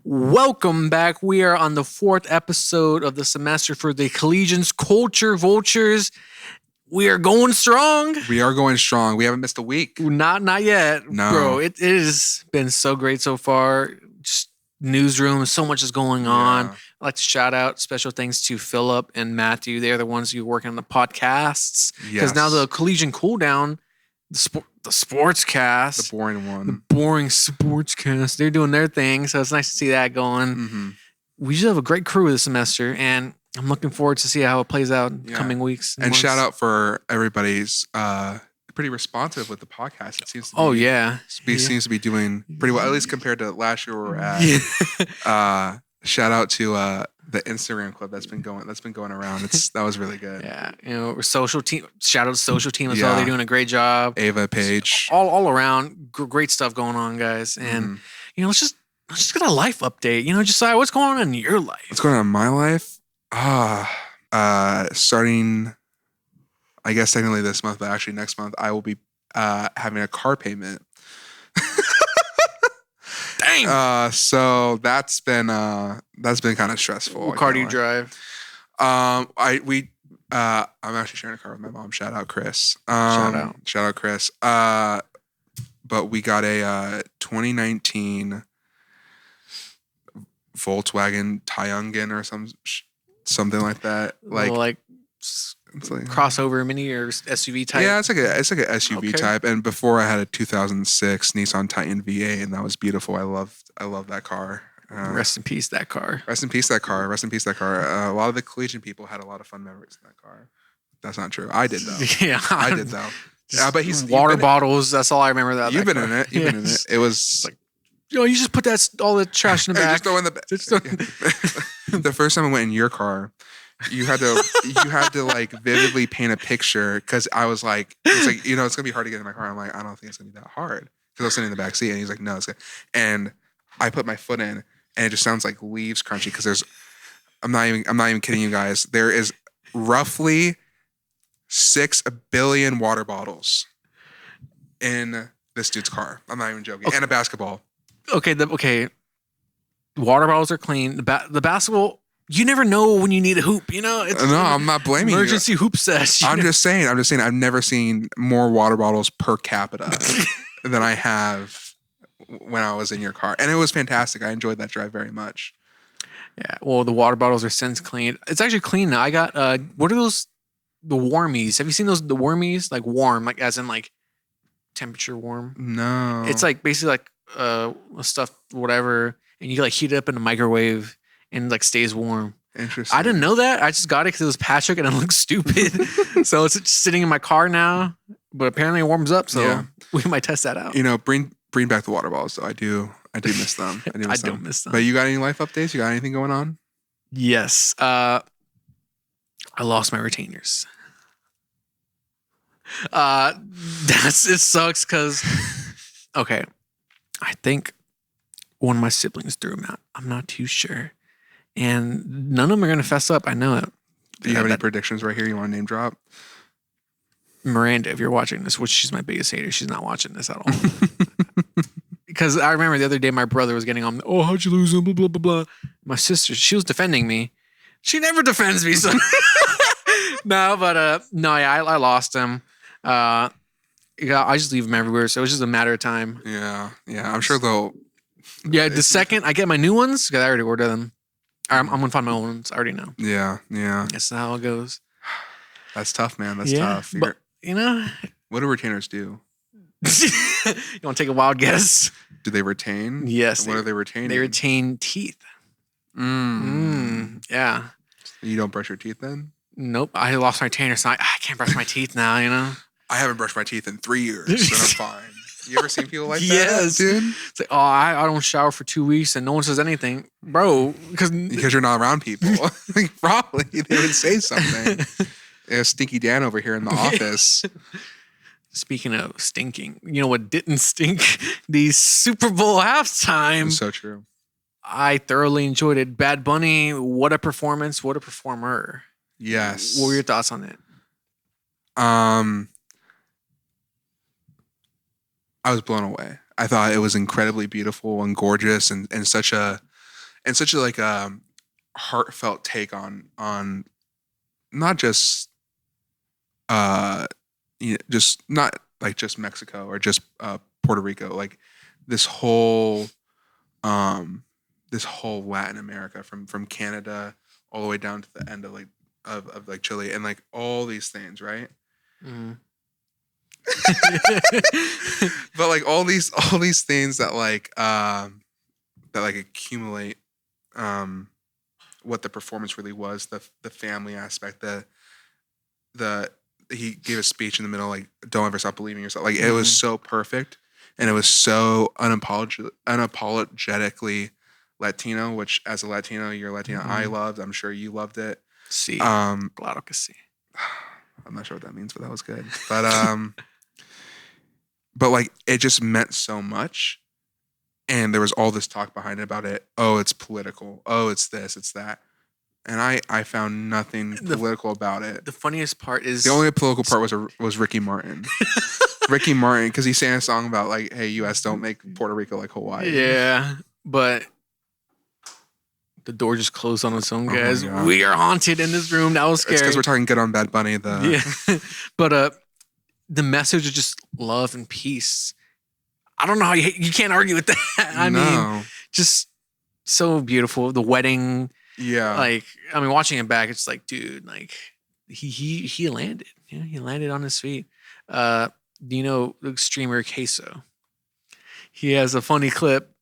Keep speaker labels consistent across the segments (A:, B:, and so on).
A: Welcome back. We are on the fourth episode of the semester for the Collegian's Culture Vultures. We are going strong.
B: We are going strong. We haven't missed a week.
A: Not yet.
B: No.
A: Bro, it has been so great so far. Just newsroom, so much is going on.
B: Yeah.
A: I'd like to shout out special thanks to Philip and Matthew. They're the ones who are working on the podcasts. Because now the Collegian Cool Down, the sports cast,
B: the boring one,
A: the boring sports cast, they're doing their thing. So it's nice to see that going.
B: Mm-hmm.
A: We just have a great crew this semester, and I'm looking forward to see how it plays out in coming weeks.
B: And shout out for everybody's pretty responsive with the podcast. It seems to be, seems to be doing pretty well, at least compared to last year where we're at. Shout out to the Instagram club that's been going around. That was really good.
A: Yeah, we're social team. Shout out to social team as well. They're doing a great job.
B: Ava, Paige,
A: all around, great stuff going on, guys. And let's just get a life update. Josiah, what's going on in your life?
B: What's going on in my life? Starting, I guess technically this month, but actually next month, I will be having a car payment.
A: Dang.
B: So that's been kind of stressful.
A: What car do you drive?
B: I'm actually sharing a car with my mom. Shout out Chris. Shout out Chris. But we got a 2019 Volkswagen Tayungen or something like that. Like
A: crossover mini or SUV type.
B: Yeah, it's like a SUV type. And before I had a 2006 Nissan Titan V8, and that was beautiful. I love that car.
A: Rest in peace, that car.
B: Rest in peace, that car. A lot of the Collegian people had a lot of fun memories in that car. That's not true. I did though.
A: Yeah,
B: I did though. Yeah, but
A: water bottles. That's all I remember.
B: You've been in it. You've been in it. It was like,
A: you just put all the trash in the back.
B: Just throw in the back. The first time I went in your car, you had to like vividly paint a picture because I was like, it's gonna be hard to get in my car. I'm like, I don't think it's gonna be that hard because I was sitting in the back seat, and he's like, no, it's good. And I put my foot in, and it just sounds like leaves crunchy because I'm not even kidding you guys. There is roughly 6 billion water bottles in this dude's car. I'm not even joking. Okay. And a basketball.
A: Okay. Water bottles are clean. The basketball. You never know when you need a hoop, No,
B: I'm not blaming
A: emergency
B: you.
A: hoop sesh.
B: I'm just saying. I've never seen more water bottles per capita than I have when I was in your car, and it was fantastic. I enjoyed that drive very much.
A: Yeah. Well, the water bottles are since cleaned. It's actually clean now. I got what are those? The warmies. Have you seen those? The warmies, like warm, like as in like temperature warm.
B: No.
A: It's like basically like stuff whatever, and you like heat it up in a microwave. And like stays warm.
B: Interesting.
A: I didn't know that. I just got it because it was Patrick and it looked stupid. So it's just sitting in my car now. But apparently it warms up, so we might test that out.
B: Bring back the water bottles. So I do miss them.
A: I don't miss them.
B: But you got any life updates? You got anything going on?
A: Yes. I lost my retainers. It sucks because okay, I think one of my siblings threw them out. I'm not too sure. And none of them are going to fess up. I know it.
B: Do you have any predictions right here you want to name drop?
A: Miranda, if you're watching this, which she's my biggest hater, she's not watching this at all. Because I remember the other day my brother was getting on, oh, how'd you lose them, blah, blah, blah, blah. My sister, she was defending me. She never defends me. So no, but I lost them. I just leave them everywhere. So it was just a matter of time.
B: Yeah. I'm sure they'll.
A: Yeah, the second I get my new ones, because I already ordered them. I'm going to find my own ones. I already know.
B: Yeah.
A: That's how it goes.
B: That's tough, man. That's tough.
A: But,
B: what do retainers do?
A: You want to take a wild guess?
B: Do they retain?
A: Yes.
B: What are they retaining?
A: They retain teeth. Yeah.
B: You don't brush your teeth then?
A: Nope. I lost my retainer, so I can't brush my teeth now,
B: I haven't brushed my teeth in 3 years, so I'm fine. You ever seen people like that?
A: Yes,
B: dude.
A: It's like, I don't shower for 2 weeks and no one says anything, bro. Because
B: you're not around people. Probably they would say something. Stinky Dan over here in the office.
A: Speaking of stinking, you know what didn't stink? The Super Bowl halftime.
B: That's so true.
A: I thoroughly enjoyed it. Bad Bunny, what a performance! What a performer!
B: Yes.
A: What were your thoughts on it?
B: I was blown away. I thought it was incredibly beautiful and gorgeous and such a and such a like heartfelt take on not just just not like just Mexico or just Puerto Rico, like this whole Latin America from Canada all the way down to the end of like of like Chile and like all these things, right?
A: Mm.
B: But like all these things that like accumulate what the performance really was, the family aspect, the he gave a speech in the middle like don't ever stop believing yourself. Like it was so perfect and it was so unapologetically Latino, which as a Latino, you're Latino, I loved. I'm sure you loved it.
A: Sí, claro que sí.
B: I'm not sure what that means, but that was good. But like it just meant so much. And there was all this talk behind it about it. Oh, it's political. Oh, it's this, it's that. And I found nothing political about it.
A: The funniest part is
B: the only political part was Ricky Martin. Ricky Martin, because he sang a song about like, hey, U.S. don't make Puerto Rico like Hawaii.
A: Yeah, but the door just closed on its own, guys. We are haunted in this room. That was scary.
B: It's because we're talking good on Bad Bunny.
A: Yeah, but the message is just love and peace. I don't know how you can't argue with that. I mean, just so beautiful. The wedding.
B: Yeah.
A: Like, I mean, watching it back, it's like, dude, like he landed. Yeah, he landed on his feet. Do you know the streamer Queso? He has a funny clip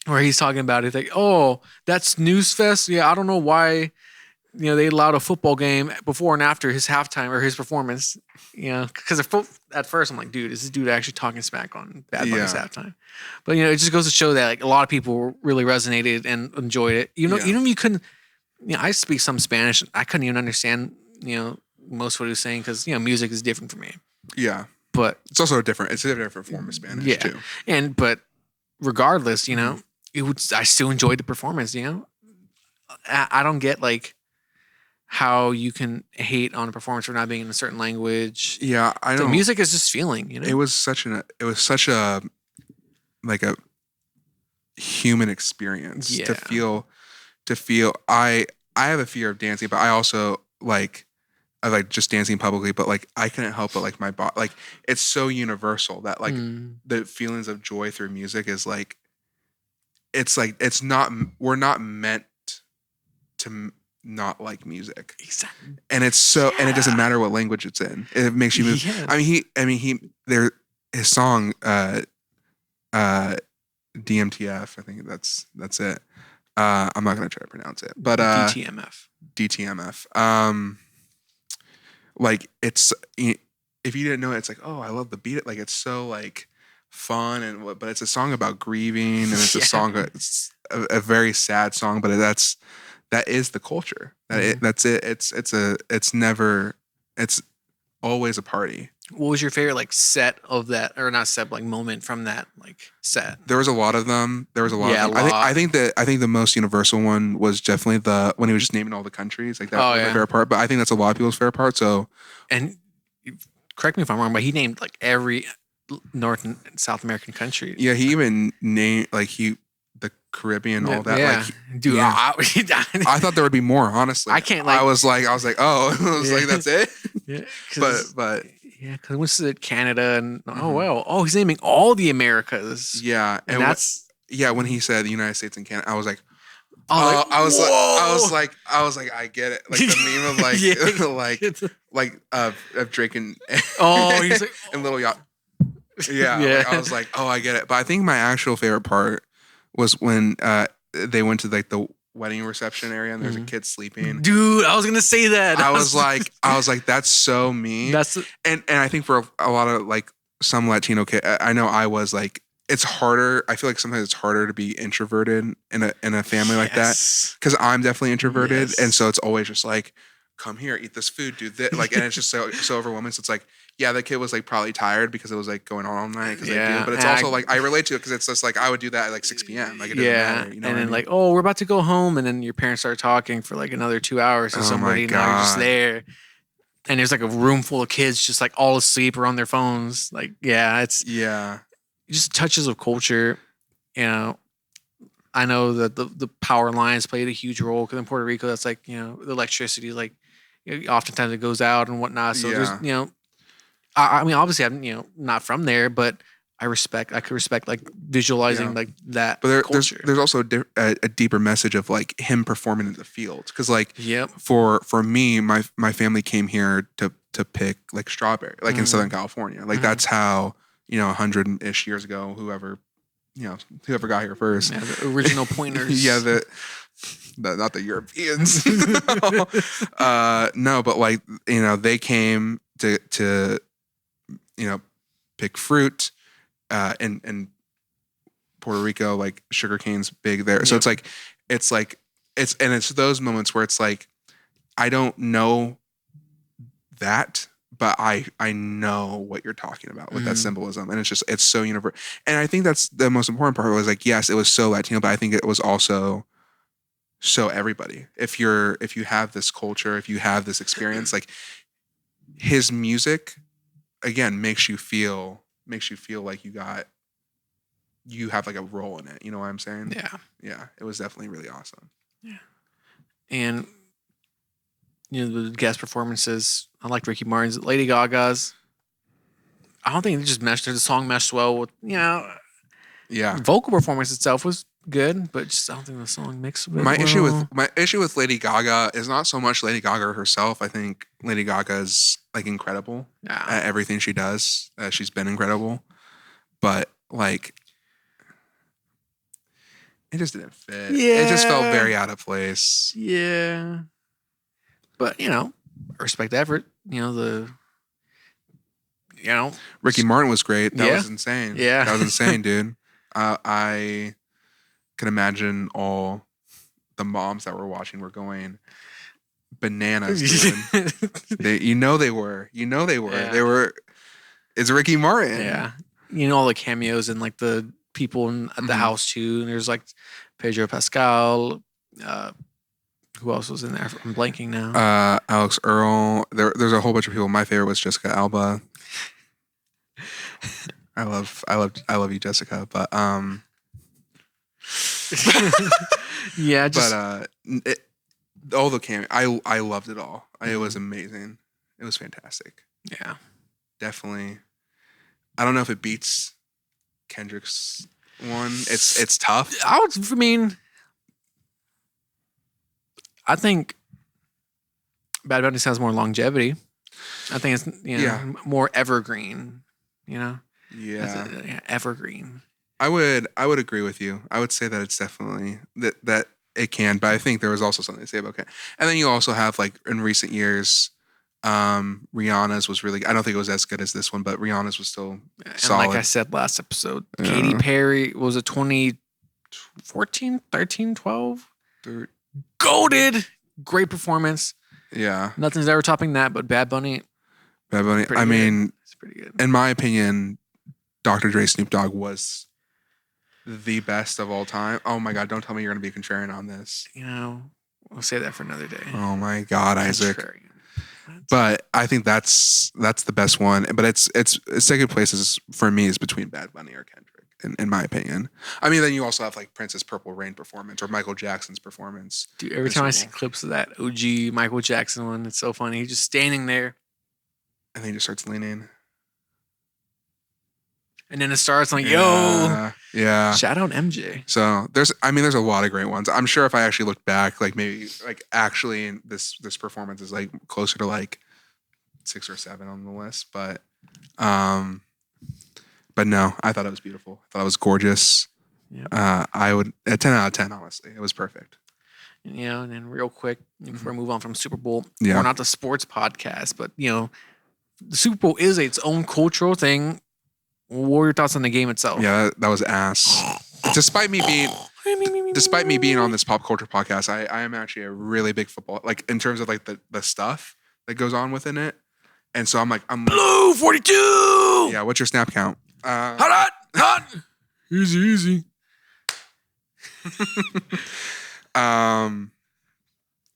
A: where he's talking about it. Like, oh, that's Newsfest. Yeah, I don't know why. You know, they allowed a football game before and after his halftime or his performance. You know, because at first I'm like, dude, is this dude actually talking smack on Bad Bunny's halftime? But you know, it just goes to show that like a lot of people really resonated and enjoyed it. Even if you couldn't, you know, I speak some Spanish. I couldn't even understand, you know, most of what he was saying because you know, music is different for me.
B: Yeah,
A: but
B: it's also a different form of Spanish too.
A: But regardless, you know, I still enjoyed the performance. You know, I don't get like how you can hate on a performance for not being in a certain language.
B: Yeah, I know.
A: The music is just feeling, you know.
B: It was such a like a human experience to feel. I have a fear of dancing, but I also I like just dancing publicly, but like I couldn't help but like my body, like it's so universal that like the feelings of joy through music is like we're not meant to not like music.
A: Exactly.
B: And it's so and it doesn't matter what language it's in. It makes you move. Yeah. His song DMTF, I think that's it. I'm not gonna try to pronounce it. But DTMF. Like it's if you didn't know it, it's like, oh, I love the beat. Like it's so like fun but it's a song about grieving and it's a song it's a very sad song, but that is the culture. That's it. It's always a party.
A: What was your favorite like set of that, or not set, but like moment from that like set?
B: There was a lot of them. Of them. I think the most universal one was definitely when he was just naming all the countries. Like that was my favorite part. But I think that's a lot of people's favorite part. So,
A: and correct me if I'm wrong, but he named like every North and South American country.
B: Yeah, he even named the Caribbean, all that.
A: Yeah.
B: Like,
A: dude,
B: I thought there would be more. Honestly,
A: I can't. Like,
B: I was like, oh, I was like, that's it.
A: Yeah,
B: but
A: yeah, because we said Canada and he's naming all the Americas.
B: Yeah,
A: and that's
B: when he said the United States and Canada, I was like, I was like, I get it. Like the meme of of Drake and
A: he's like,
B: and Little Yacht. Yeah, like, I was like, oh, I get it. But I think my actual favorite part was when they went to like the wedding reception area and there's a kid sleeping.
A: Dude, I was gonna say that.
B: I was like, that's so me. And I think for a lot of like some Latino kid, I know I was like, it's harder. I feel like sometimes it's harder to be introverted in a family like that because I'm definitely introverted, and so it's always just like, come here, eat this food, do this, like, and it's just so overwhelming. So it's like, yeah, the kid was like probably tired because it was like going on all night. But it's also like I relate to it because it's just like I would do that at like 6 p.m. Like it doesn't matter, you know.
A: And then like, oh, we're about to go home, and then your parents start talking for like another 2 hours, and somebody now just there, and there's like a room full of kids just like all asleep or on their phones. Like, it's just touches of culture, you know. I know that the power lines played a huge role because in Puerto Rico, that's like, the electricity, like, oftentimes it goes out and whatnot. So there's,
B: Yeah.
A: I mean, obviously I'm, not from there, but I could respect like visualizing
B: Yeah.
A: like that
B: But
A: culture.
B: there's also a deeper message of like him performing in the field. Because like
A: Yep.
B: for me, my family came here to pick like strawberry, like in Southern California. Like that's how, 100-ish years ago, whoever got here first.
A: Yeah, the original Pointers.
B: Yeah, not the Europeans. No, but like, they came to pick fruit, and Puerto Rico, like sugarcane's big there. So
A: Yep.
B: it's those moments where it's like, I don't know that, but I know what you're talking about with that symbolism. And it's so universal. And I think that's the most important part was like, yes, it was so Latino, but I think it was also so everybody. If you have this culture, if you have this experience, like his music again makes you feel like you have like a role in it. You know what I'm saying?
A: Yeah.
B: Yeah. It was definitely really awesome.
A: Yeah. And the guest performances, I liked Ricky Martin's, Lady Gaga's. I don't think they just meshed. The song meshed well with,
B: Yeah.
A: vocal performance itself was good, but just I don't think the song mixed with
B: My issue with Lady Gaga is not so much Lady Gaga herself. I think Lady Gaga is like incredible at everything she does. She's been incredible, but like it just didn't fit.
A: Yeah.
B: It just felt very out of place.
A: Yeah. But, I respect the effort.
B: Ricky Martin was great. That
A: Yeah.
B: was insane.
A: Yeah.
B: That was insane, dude. I can imagine all the moms that were watching were going bananas, dude. They were.
A: Yeah.
B: They were. It's Ricky Martin.
A: Yeah. All the cameos and like the people at the house too. And there's like Pedro Pascal. Who else was in there? I'm blanking now.
B: Alex Earl. There's a whole bunch of people. My favorite was Jessica Alba. I love you, Jessica. But
A: yeah, just
B: all the cameo. I loved it all. It was amazing. It was fantastic.
A: Yeah,
B: definitely. I don't know if it beats Kendrick's one. It's tough.
A: I think Bad Bunny has more longevity. I think it's more evergreen.
B: Yeah.
A: Evergreen.
B: I would agree with you. I would say that it's definitely that it can, but I think there was also something to say about Ken. And then you also have like in recent years, Rihanna's was really. I don't think it was as good as this one, but Rihanna's was still solid.
A: And like I said last episode, Katy Perry was a 2014, 13, 12. Goated. Great performance.
B: Yeah.
A: Nothing's ever topping that, but Bad Bunny.
B: I mean,
A: it's pretty good.
B: In my opinion, Dr. Dre Snoop Dogg was the best of all time. Oh my God, don't tell me you're going to be contrarian on this.
A: We'll say that for another day.
B: Oh my God, Isaac. But I think that's the best one. But it's second place for me is between Bad Bunny or Kendrick, in my opinion. I mean, then you also have like Prince's Purple Rain performance or Michael Jackson's performance.
A: Dude, every time I see clips of that OG Michael Jackson one, it's so funny. He's just standing there.
B: And then he just starts leaning.
A: And then it starts like, yo.
B: Yeah.
A: Shout out MJ.
B: So there's a lot of great ones. I'm sure if I actually look back, like maybe like actually this performance is like closer to like 6 or 7 on the list. But no, I thought it was beautiful. I thought it was gorgeous.
A: Yep.
B: I would a 10 out of 10, honestly. It was perfect.
A: And then real quick, before we move on from Super Bowl,
B: Yeah.
A: we're not the sports podcast, but the Super Bowl is its own cultural thing. What were your thoughts on the game itself?
B: Yeah, that was ass. Despite me being on this pop culture podcast, I am actually a really big football, like in terms of like the stuff that goes on within it. And so I'm
A: Blue 42.
B: Yeah, what's your snap count?
A: Hot. Easy.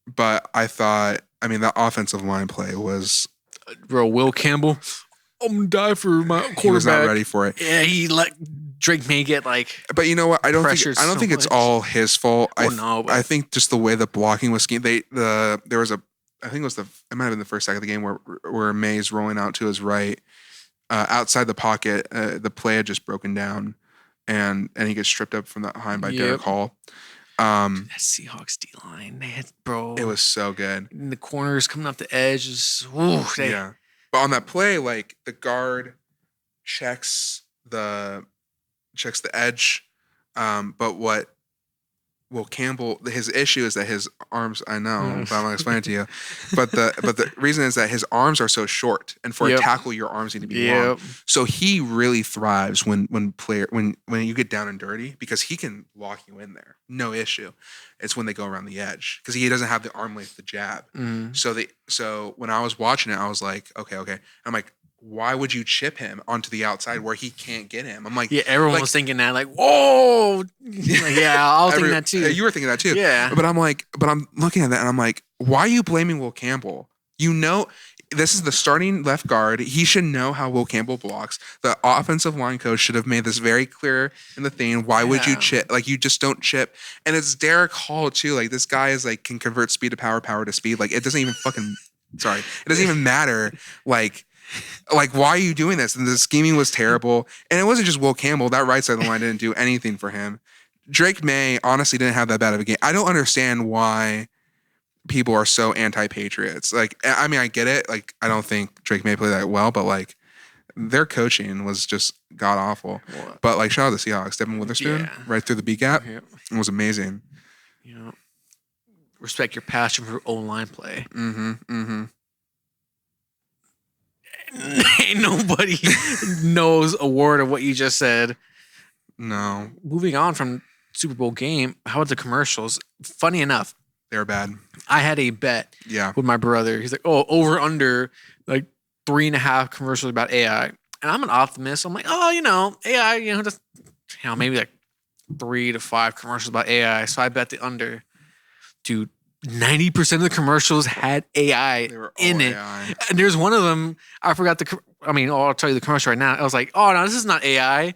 B: But I thought, the offensive line play was
A: Bro, Will Campbell. I'm gonna die for my quarterback.
B: He was not ready for it.
A: Yeah, he let Drake May get like.
B: But you know what? I don't think
A: pressured so
B: it's
A: much.
B: all his fault.
A: Oh, no, but-
B: I think just the way the blocking was schemed. There was a, I think it might have been the first second of the game where May's rolling out to his right, outside the pocket. The play had just broken down, and he gets stripped up from behind by Derek Hall.
A: That Seahawks D line, bro.
B: It was so good.
A: And the corners coming off the edge is
B: yeah. But on that play, like the guard checks the edge, but what Will Campbell, his issue is that his arms, I know, but I'm gonna explain it to you. But the reason is that his arms are so short, and for a tackle, your arms need to be long. So he really thrives when you get down and dirty, because he can lock you in there, no issue. It's when they go around the edge, because he doesn't have the arm length to jab. So when I was watching it, I was like, okay. I'm like, why would you chip him onto the outside where he can't get him? I'm like,
A: yeah, everyone was thinking that, like, whoa, I was thinking that too.
B: You were thinking that too,
A: yeah.
B: But I'm looking at that and I'm like, why are you blaming Will Campbell? You know, this is the starting left guard. He should know how Will Campbell blocks. The offensive line coach should have made this very clear in the thing. Why would you chip? Like, you just don't chip. And it's Derek Hall too. Like, this guy is like, can convert speed to power, power to speed. Like, it doesn't even it doesn't even matter. Like, why are you doing this? And the scheming was terrible. And it wasn't just Will Campbell. That right side of the line didn't do anything for him. Drake May honestly didn't have that bad of a game. I don't understand why people are so anti-Patriots. Like, I mean, I get it. Like, I don't think Drake May played that well, but like, their coaching was just god awful. But like, shout out to Seahawks. Devin Witherspoon right through the B gap. It was amazing.
A: Respect your passion for O-line play. Ain't nobody knows a word of what you just said.
B: No.
A: Moving on from Super Bowl game, how about the commercials? Funny enough,
B: they were bad.
A: I had a bet with my brother. He's like, over under like 3.5 commercials about AI. And I'm an optimist. I'm like, AI, just maybe like 3 to 5 commercials about AI. So I bet the under. Dude, 90% of the commercials had AI in it. AI. And there's one of them, I forgot I'll tell you the commercial right now. I was like, oh no, this is not AI.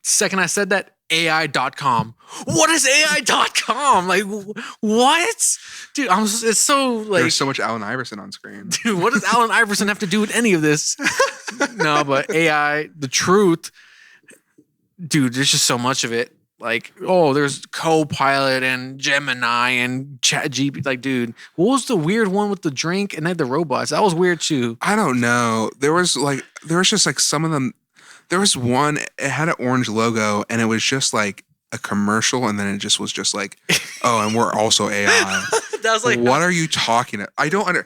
A: Second I said that, AI.com. What is AI.com? Like, what? Dude, it's so like.
B: There's so much Allen Iverson on screen.
A: Dude, what does Allen Iverson have to do with any of this? No, but AI, the truth. Dude, there's just so much of it. Like, there's Copilot and Gemini and ChatGPT. Like, dude, what was the weird one with the drink and then the robots? That was weird too.
B: I don't know. There was just like some of them. There was one, it had an orange logo and it was just like a commercial, and then it just was just like, and we're also AI.
A: That was like,
B: what are you talking about? I don't under.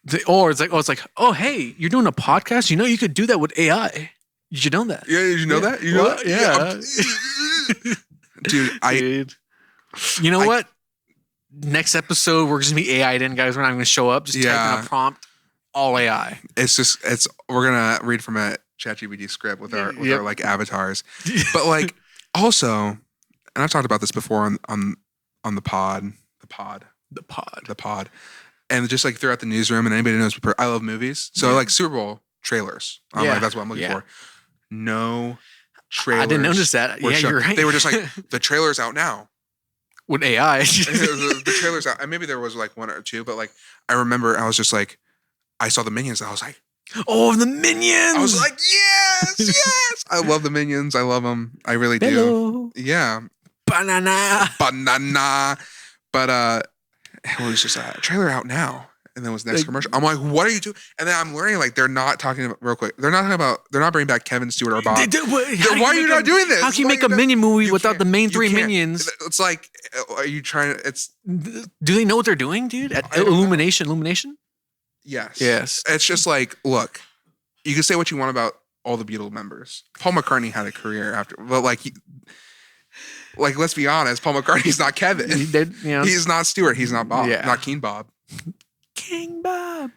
A: It's like, hey, you're doing a podcast? You could do that with AI. Did you know that?
B: Yeah, did you know that? You know that?
A: Yeah.
B: Dude,
A: you know what? Next episode, we're just gonna be AI'd in, guys. We're not gonna show up. Just type in a prompt, all AI.
B: We're gonna read from a ChatGPT script with our like avatars. But like also, and I've talked about this before on the pod. And just like throughout the newsroom, and anybody knows I love movies. So like Super Bowl trailers. Like, that's what I'm looking for. No trailers.
A: I didn't notice that. Yeah, you're right.
B: They were just like, the trailer's out now.
A: With AI.
B: the trailer's out. And maybe there was like 1 or 2, but like, I remember I was just like, I saw the Minions. And I was like,
A: the Minions.
B: I was like, yes. I love the Minions. I love them. I really do. Yeah.
A: Banana.
B: But it was just a trailer out now. And then was next commercial. I'm like, what are you doing? And then I'm learning, like, they're not talking about, real quick. They're not bringing back Kevin Stewart or Bob. Why are you not doing this?
A: How can you make a Minion movie without the main 3 Minions?
B: It's like, are you trying to,
A: do they know what they're doing, dude? At Illumination?
B: Yes.
A: Yes.
B: It's just like, look, you can say what you want about all the Beatles members. Paul McCartney had a career after, but like, let's be honest, Paul McCartney's not Kevin. He's not Stewart. He's not Bob. Not King Bob.
A: King Bob.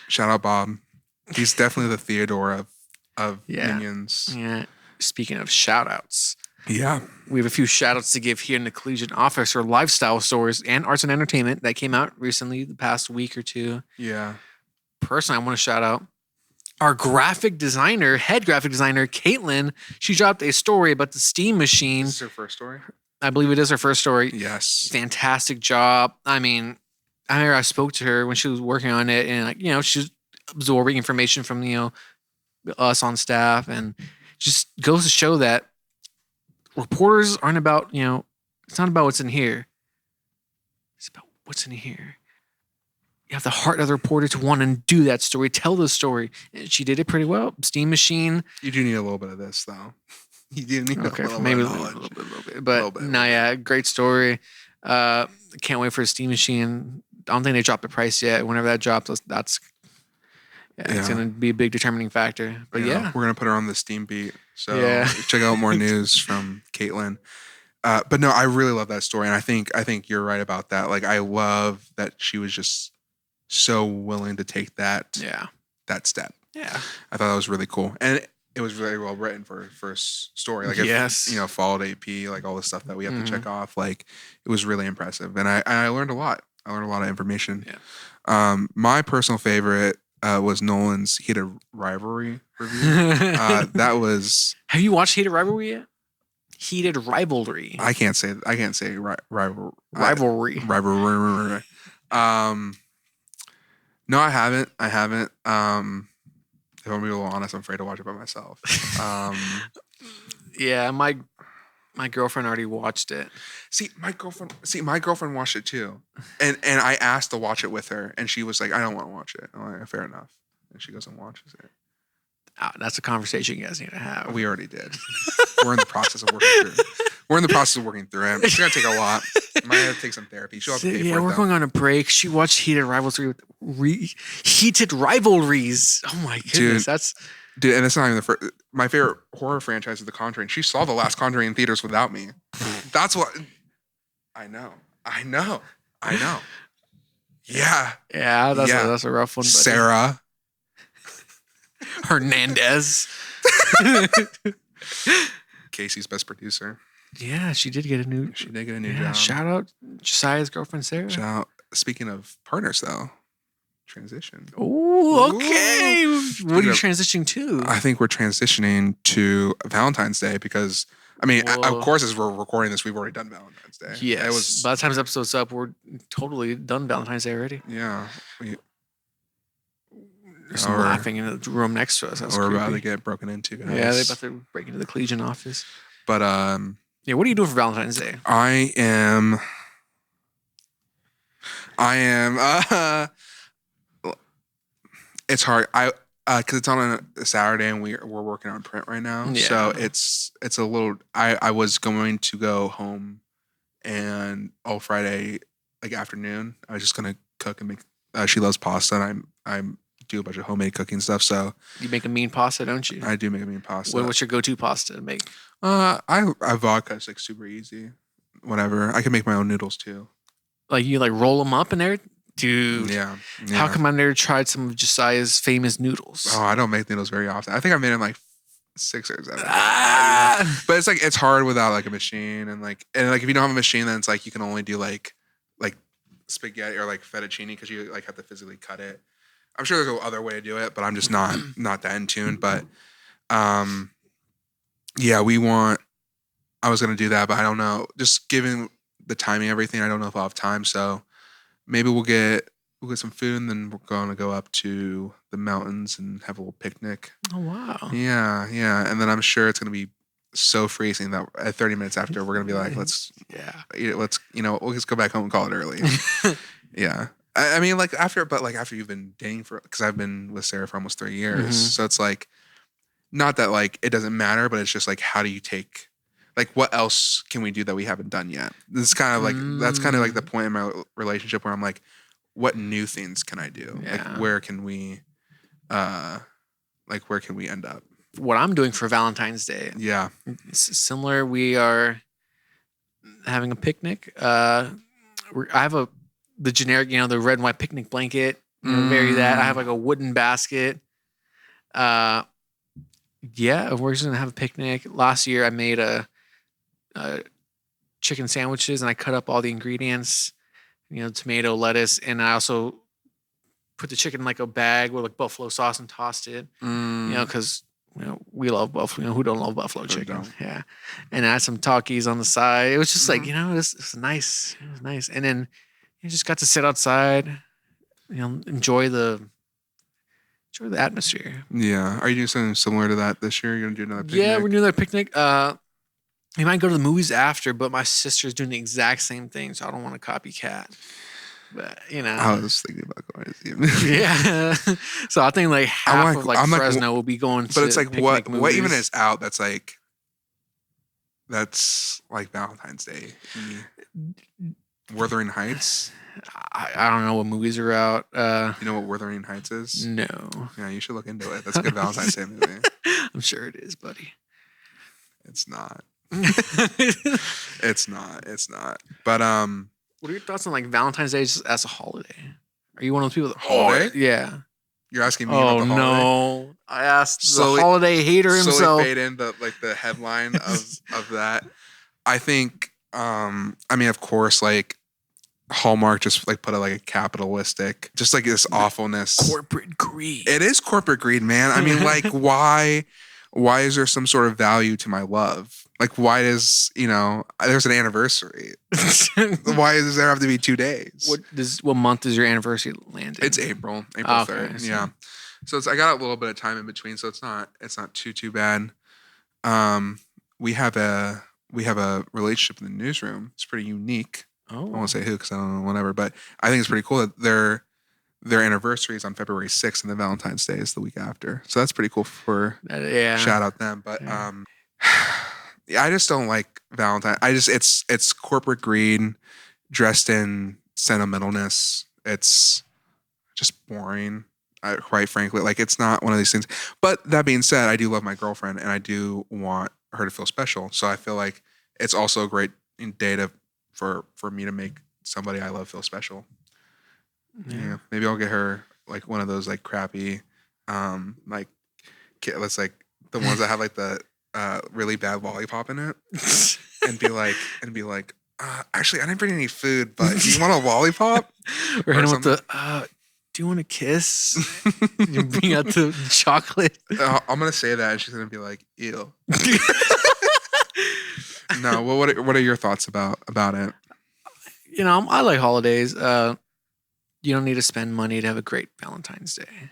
B: Shout out Bob. He's definitely the Theodore of Minions.
A: Yeah. Speaking of shout outs.
B: Yeah.
A: We have a few shout outs to give here in the Collegian office for lifestyle stores and arts and entertainment that came out recently the past week or two.
B: Yeah.
A: Personally, I want to shout out our head graphic designer, Caitlin, she dropped a story about the steam machine.
B: This is her first story?
A: I believe it is her first story.
B: Yes.
A: Fantastic job. I mean, I remember I spoke to her when she was working on it, and like, she's absorbing information from us on staff, and just goes to show that reporters aren't about it's not about what's in here. It's about what's in here. You have the heart of the reporter to want to do that story, tell the story. And she did it pretty well. Steam machine.
B: You do need a little bit of this, though. You do need
A: okay,
B: a little
A: maybe
B: bit
A: a
B: of
A: little bit. But yeah, great story. Can't wait for a Steam machine. I don't think they dropped the price yet. Whenever that drops, it's going to be a big determining factor. But yeah.
B: We're going to put her on the Steam beat. So
A: Yeah.
B: check out more news from Caitlin. But no, I really love that story. And I think you're right about that. Like, I love that she was just so willing to take that step.
A: Yeah.
B: I thought that was really cool. And it was very well written for her first story. Like,
A: yes.
B: If, followed AP, like all the stuff that we have to check off, like, it was really impressive. And I learned a lot. I learned a lot of information.
A: Yeah.
B: My personal favorite was Nolan's Heated Rivalry review. That was.
A: Have you watched Heated Rivalry yet? Heated Rivalry.
B: I can't say rivalry. Rivalry. No, I haven't. If I'm being a little honest, I'm afraid to watch it by myself.
A: Yeah, my girlfriend already watched it.
B: My girlfriend watched it too, and I asked to watch it with her, and she was like, "I don't want to watch it." I'm like, "Fair enough," and she goes and watches it.
A: That's a conversation you guys need to have.
B: We already did. We're in the process of working through it. It's gonna take a lot. Might have to take some therapy. She'll have to pay for it.
A: We're going on a break. She watched Heated Rivalry Heated Rivalries. Oh my goodness,
B: Dude, and it's not even the first. My favorite horror franchise is The Conjuring. She saw the last Conjuring in theaters without me. That's what. I know. Yeah.
A: Yeah, that's a rough one. Buddy.
B: Sarah
A: Hernandez.
B: Casey's best producer.
A: Yeah, she did get a new job. Shout out Josiah's girlfriend Sarah.
B: Shout out. Speaking of partners, though, transition.
A: Oh, okay. What are you transitioning to?
B: I think we're transitioning to Valentine's Day because, of course, as we're recording this, we've already done Valentine's Day.
A: Yes. By the time this episode's up, we're totally done Valentine's Day already.
B: Yeah.
A: There's some laughing in the room next to us.
B: We're about to get broken into, guys.
A: Yeah, they're about to break into the Collegian office.
B: But
A: yeah, what are you doing for Valentine's Day?
B: I am. It's hard. Because it's on a Saturday and we're working on print right now. Yeah. So it's a little. I was going to go home, and all Friday afternoon I was just gonna cook and make. She loves pasta, and I do a bunch of homemade cooking stuff. So
A: you make a mean pasta, don't you?
B: I do make a mean pasta.
A: What's your go-to pasta to make?
B: I vodka is like super easy. Whatever. I can make my own noodles too.
A: Like you roll them up in there, dude.
B: Yeah.
A: How come I never tried some of Josiah's famous noodles?
B: Oh, I don't make noodles very often. I think I made them like 6 or 7. But it's hard without like a machine and if you don't have a machine, then it's like you can only do like spaghetti or like fettuccine because you like have to physically cut it. I'm sure there's no other way to do it, but I'm just not that in tune. But yeah, I was gonna do that, but I don't know. Just given the timing, everything, I don't know if I'll have time. So maybe we'll get some food, and then we're gonna go up to the mountains and have a little picnic.
A: Oh wow!
B: Yeah, and then I'm sure it's gonna be so freezing that at 30 minutes after we're gonna be like, let's we'll just go back home and call it early. Yeah. I mean, after you've been dating because I've been with Sarah for almost 3 years. So it's like, not that it doesn't matter, but it's just how do you take, what else can we do that we haven't done yet? This is kind of that's kind of the point in my relationship where I'm like, what new things can I do?
A: Yeah.
B: Where can we end up?
A: What I'm doing for Valentine's Day.
B: Yeah.
A: Similar. We are having a picnic. I have the generic, the red and white picnic blanket. Marry that. I have a wooden basket. Yeah, we're just gonna have a picnic. Last year, I made a chicken sandwiches, and I cut up all the ingredients. Tomato, lettuce, and I also put the chicken in like a bag with like buffalo sauce and tossed it. You know, because we love buffalo. You know, who don't love buffalo chicken?
B: don't?
A: Yeah, and add some Takis on the side. It was just like it's nice. It was nice, and then you just got to sit outside. You know, enjoy the atmosphere.
B: Yeah. Are you doing something similar to that this year? You're gonna do another picnic?
A: Yeah, we're doing that picnic. We might go to the movies after, but my sister's doing the exact same thing, so I don't want to copycat. But
B: I was thinking about going to see it.
A: yeah. So I think like half of like Fresno will be going.
B: But it's like what
A: movies.
B: even is out that's like Valentine's Day. Wuthering Heights.
A: I don't know what movies are out.
B: You know what Wuthering Heights is?
A: No.
B: Yeah, you should look into it. That's a good Valentine's Day movie.
A: I'm sure it is, buddy.
B: It's not. It's not. But
A: what are your thoughts on like Valentine's Day just as a holiday? Are you one of those people that
B: holiday?
A: Yeah.
B: You're asking me about the holiday?
A: No. I asked the holiday hater himself.
B: Slowly fade in the headline of that. I think I mean of course like Hallmark just like put a like a capitalistic, just like this awfulness.
A: Corporate greed.
B: It is corporate greed, man. I mean, like, why is there some sort of value to my love? Like, why does, there's an anniversary. Why does there have to be 2 days?
A: What month does your anniversary land in?
B: It's April 3rd. Yeah. So I got a little bit of time in between, so it's not too bad. We have a relationship in the newsroom. It's pretty unique.
A: Oh.
B: I won't say who because I don't know whatever, but I think it's pretty cool that their anniversary is on February 6th and the Valentine's Day is the week after. So that's pretty cool for shout out them. But I just don't like Valentine. It's corporate greed dressed in sentimentalness. It's just boring. Quite frankly, like it's not one of these things. But that being said, I do love my girlfriend and I do want her to feel special. So I feel like it's also a great day for me to make somebody I love feel special. Yeah. Maybe I'll get her like one of those like crappy, like let's like the ones that have like the really bad lollipop in it, and be like, actually I didn't bring any food, but do you want a lollipop?
A: Or hit him with the do you want a kiss? You bring out the chocolate.
B: I'm gonna say that, and she's gonna be like, ew. No, well, what are your thoughts about it?
A: I like holidays. You don't need to spend money to have a great Valentine's Day.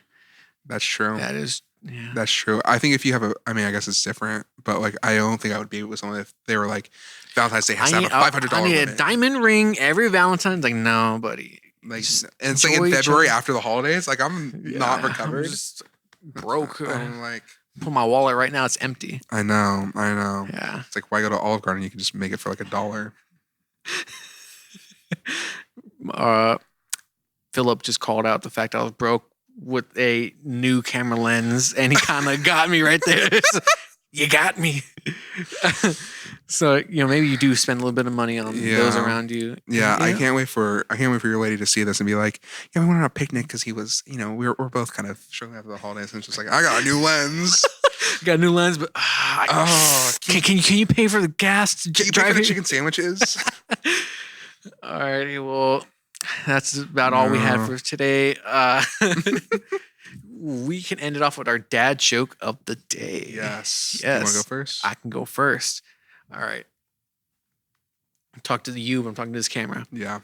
B: That's true.
A: That is, yeah.
B: That's true. I think if you have I guess it's different, but like I don't think I would be with someone if they were like Valentine's Day has to have a $500
A: I need
B: limit.
A: a diamond ring every Valentine's. Like, no, buddy.
B: Like, and it's like in February after the holidays. Like I'm not recovered.
A: I'm just broke.
B: I'm like,
A: pull my wallet right now. It's empty.
B: I know.
A: Yeah.
B: It's like, why go to Olive Garden? You can just make it for like $1.
A: Philip just called out the fact I was broke with a new camera lens, and he kind of got me right there. You got me. So maybe you do spend a little bit of money on those around you.
B: Yeah, I can't wait for your lady to see this and be like, yeah, we went on a picnic because he was, we're both kind of struggling after the holidays, and it's just like, I got a new lens.
A: Got a new lens, but can you pay for the gas to drive
B: the chicken sandwiches?
A: All righty, well, that's about all we had for today. We can end it off with our dad joke of the day.
B: Yes. You want to go first?
A: I can go first. All right. Talk to you, but I'm talking to this camera.
B: Yeah.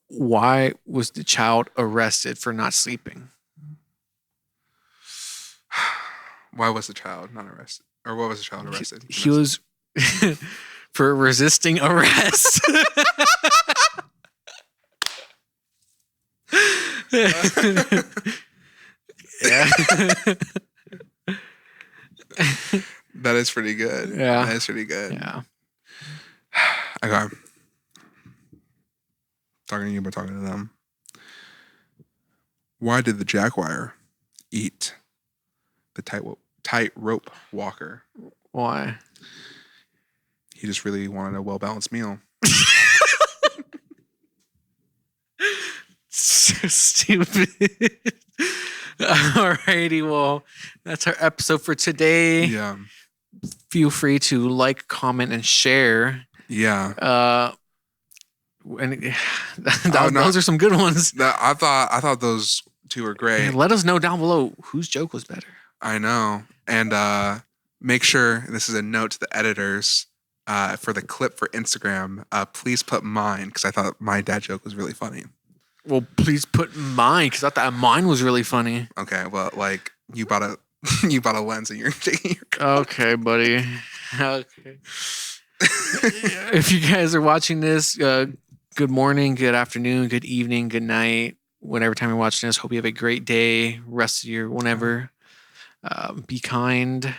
A: Why was the child arrested for not sleeping?
B: Why was the child not arrested? Or what was the child arrested?
A: He was for resisting arrest. Yeah.
B: That is pretty good.
A: Yeah.
B: That is pretty good.
A: Yeah.
B: Okay. Talking to you, but talking to them. Why did the jaguar eat the tightrope walker?
A: Why?
B: He just really wanted a well-balanced meal.
A: So stupid. Alrighty, well, that's our episode for today.
B: Yeah.
A: Feel free to like, comment, and share.
B: Yeah.
A: And
B: no.
A: those are some good ones.
B: No, I thought those two were great.
A: And let us know down below whose joke was better.
B: I know. And make sure, this is a note to the editors, for the clip for Instagram, please put mine, because I thought my dad joke was really funny.
A: Well, please put mine, because I thought mine was really funny.
B: Okay, well, like, you bought a lens and you're taking your
A: Okay, buddy. Okay. If you guys are watching this, good morning, good afternoon, good evening, good night. Whatever time you're watching this, hope you have a great day, rest of your whenever. Be kind.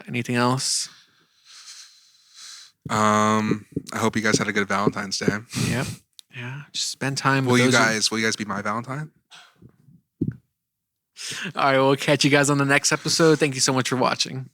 A: Anything else?
B: I hope you guys had a good Valentine's Day.
A: Yep. Yeah. Just spend time
B: Will
A: with
B: you
A: those.
B: guys be my Valentine?
A: All right. We'll catch you guys on the next episode. Thank you so much for watching.